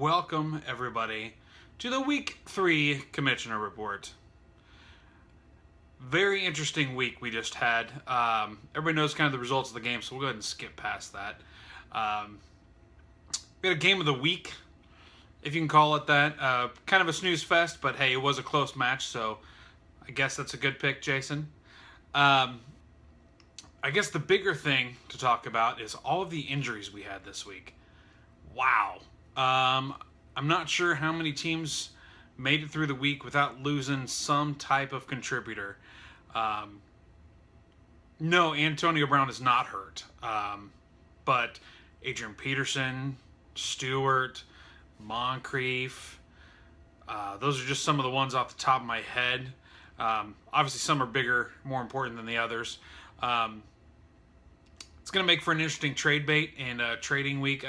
welcome everybody to the Week 3 CoMitchoner Report. Very interesting week we just had. Everybody knows kind of the results of the game, so we'll go ahead and skip past that. We had a game of the week, if you can call it that. Kind of a snooze fest, but hey, it was a close match, so I guess that's a good pick, Jason. I guess the bigger thing to talk about is all of the injuries we had this week. Wow. I'm not sure how many teams made it through the week without losing some type of contributor. No, Antonio Brown is not hurt. But Adrian Peterson, Stewart, Moncrief, those are just some of the ones off the top of my head. Obviously, some are bigger, more important than the others. It's going to make for an interesting trade bait and trading week.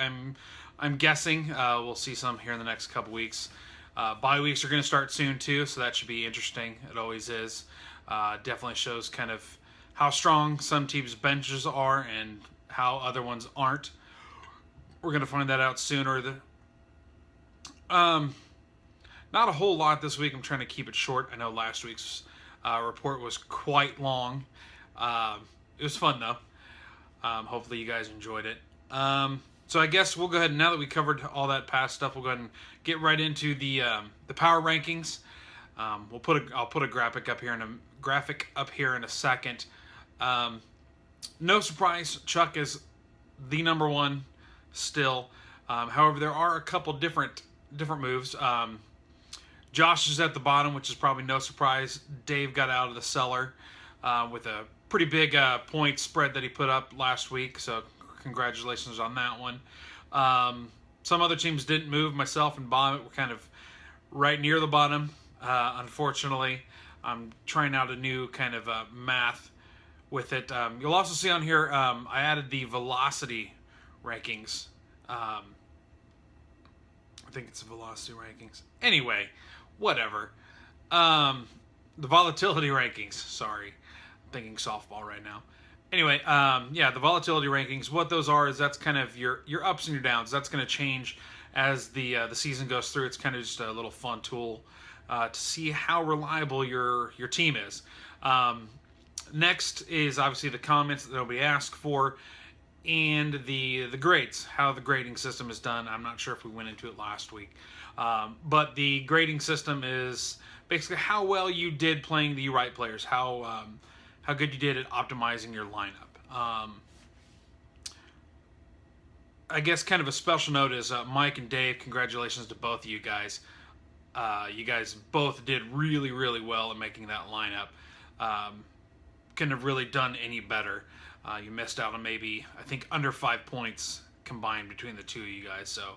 I'm guessing we'll see some here in the next couple weeks. Bye weeks are going to start soon too, so that should be interesting. It always is. Definitely shows kind of how strong some teams' benches are and how other ones aren't. We're going to find that out sooner. Not a whole lot this week. I'm trying to keep it short. I know last week's report was quite long. It was fun though. Hopefully you guys enjoyed it. So I guess we'll go ahead, now that we covered all that past stuff, we'll go ahead and get right into the power rankings. I'll put a graphic up here in a second. No surprise, Chuck is the number one still. However, there are a couple different moves. Josh is at the bottom, which is probably no surprise. Dave got out of the cellar with a pretty big point spread that he put up last week, so congratulations on that one. Some other teams didn't move. Myself and Bob were kind of right near the bottom, unfortunately. I'm trying out a new kind of math with it. You'll also see on here, I added the velocity rankings. I think it's velocity rankings. Anyway, whatever. The volatility rankings, sorry. Thinking softball right now. Anyway, yeah, the volatility rankings, what those are is that's kind of your ups and your downs. That's going to change as the season goes through. It's kind of just a little fun tool to see how reliable your team is. Next is obviously the comments that nobody asked for, and the grades, how the grading system is done. I'm not sure if we went into it last week. But the grading system is basically how well you did playing the right players, how good you did at optimizing your lineup. I guess kind of a special note is Mike and Dave, congratulations to both of you guys. You guys both did really, really well at making that lineup. Couldn't have really done any better. You missed out on maybe, I think, under 5 points combined between the two of you guys, so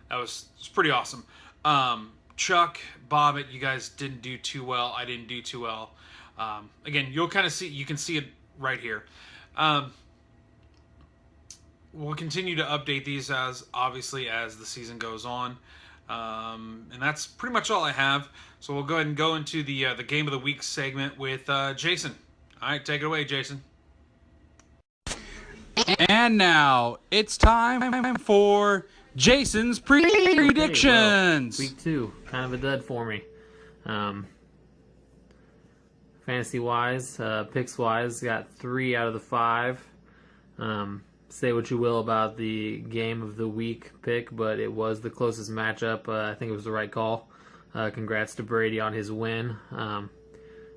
that was pretty awesome. Chuck, Bobbit, you guys didn't do too well. I didn't do too well. Again, you'll kind of see, you can see it right here. We'll continue to update these as the season goes on. And that's pretty much all I have. So we'll go ahead and go into the game of the week segment with Jason. All right, take it away, Jason. And now it's time for Jason's predictions. Week 2, kind of a dud for me. Fantasy-wise, picks-wise, got 3 out of the 5. Say what you will about the game of the week pick, but it was the closest matchup. I think it was the right call. Congrats to Brady on his win.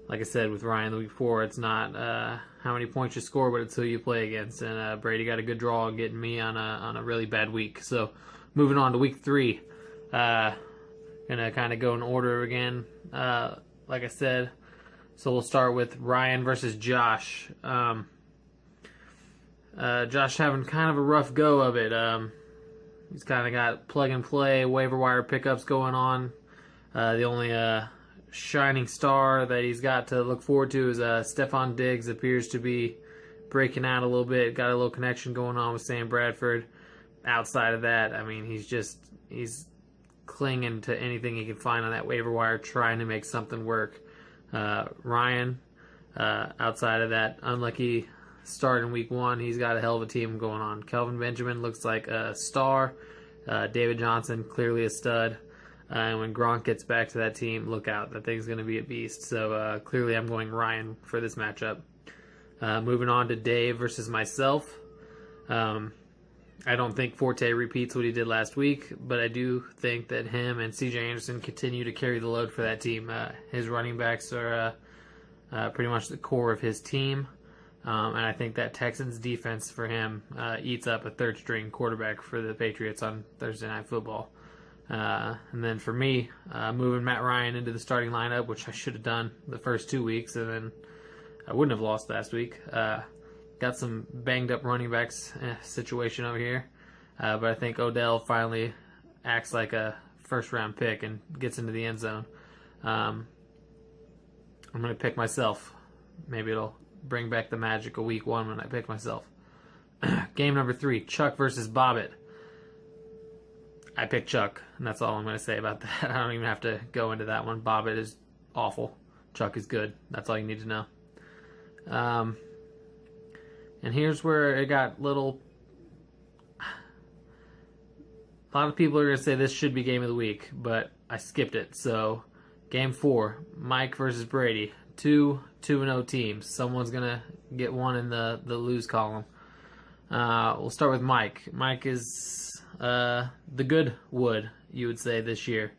Like I said with Ryan the week before, it's not how many points you score, but it's who you play against. And Brady got a good draw getting me on a really bad week. So moving on to week 3, gonna kind of go in order again. Like I said. So we'll start with Ryan versus Josh. Josh having kind of a rough go of it. He's kind of got plug-and-play waiver wire pickups going on. The only shining star that he's got to look forward to is Stephon Diggs. Appears to be breaking out a little bit. Got a little connection going on with Sam Bradford. Outside of that, I mean, he's clinging to anything he can find on that waiver wire, trying to make something work. Ryan, outside of that unlucky start in week 1, he's got a hell of a team going on. Kelvin Benjamin looks like a star. David Johnson, clearly a stud. And when Gronk gets back to that team, look out. That thing's going to be a beast. So clearly I'm going Ryan for this matchup. Moving on to Dave versus myself. I don't think Forte repeats what he did last week, but I do think that him and CJ Anderson continue to carry the load for that team. His running backs are pretty much the core of his team. And I think that Texans defense for him eats up a third-string quarterback for the Patriots on Thursday Night Football. And then for me, moving Matt Ryan into the starting lineup, which I should have done the first 2 weeks, and then I wouldn't have lost last week. Got some banged-up running backs situation over here. But I think Odell finally acts like a first-round pick and gets into the end zone. I'm going to pick myself. Maybe it'll bring back the magic of week 1 when I pick myself. Game number 3, Chuck versus Bobbitt. I picked Chuck, and that's all I'm going to say about that. I don't even have to go into that one. Bobbitt is awful. Chuck is good. That's all you need to know. And here's where it got little... A lot of people are going to say this should be game of the week, but I skipped it. So, game 4, Mike versus Brady. 2-0 teams. Someone's going to get one in the lose column. We'll start with Mike. Mike is the good wood, you would say, this year.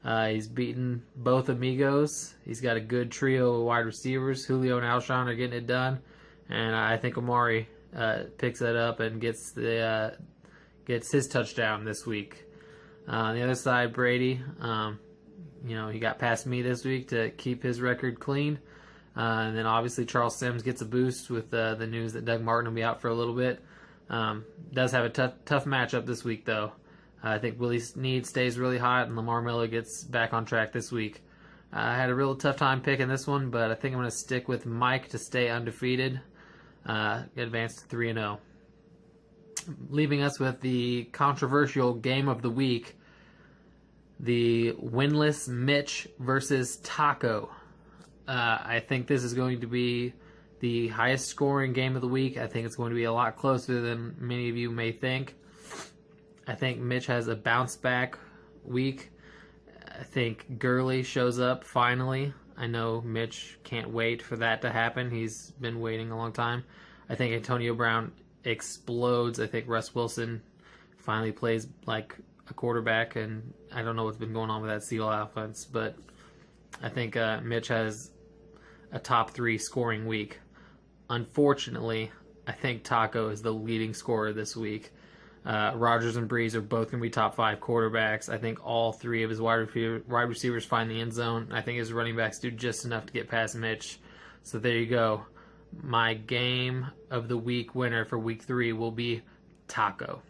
He's beaten both amigos. He's got a good trio of wide receivers. Julio and Alshon are getting it done. And I think Amari picks that up and gets his touchdown this week. On the other side, Brady, he got past me this week to keep his record clean. And then obviously Charles Sims gets a boost with the news that Doug Martin will be out for a little bit. Does have a tough matchup this week, though. I think Willie Snead stays really hot, and Lamar Miller gets back on track this week. I had a real tough time picking this one, but I think I'm going to stick with Mike to stay undefeated. Advance to 3-0. Leaving us with the controversial game of the week, the winless Mitch versus Taco. I think this is going to be the highest scoring game of the week. I think it's going to be a lot closer than many of you may think. I think Mitch has a bounce back week. I think Gurley shows up finally. I know Mitch can't wait for that to happen. He's been waiting a long time. I think Antonio Brown explodes. I think Russ Wilson finally plays like a quarterback, and I don't know what's been going on with that Seattle offense, but I think Mitch has a top 3 scoring week. Unfortunately, I think Taco is the leading scorer this week. Rodgers and Breeze are both going to be top 5 quarterbacks. I think all 3 of his wide receivers find the end zone. I think his running backs do just enough to get past Mitch. So there you go. My game of the week winner for week 3 will be Taco.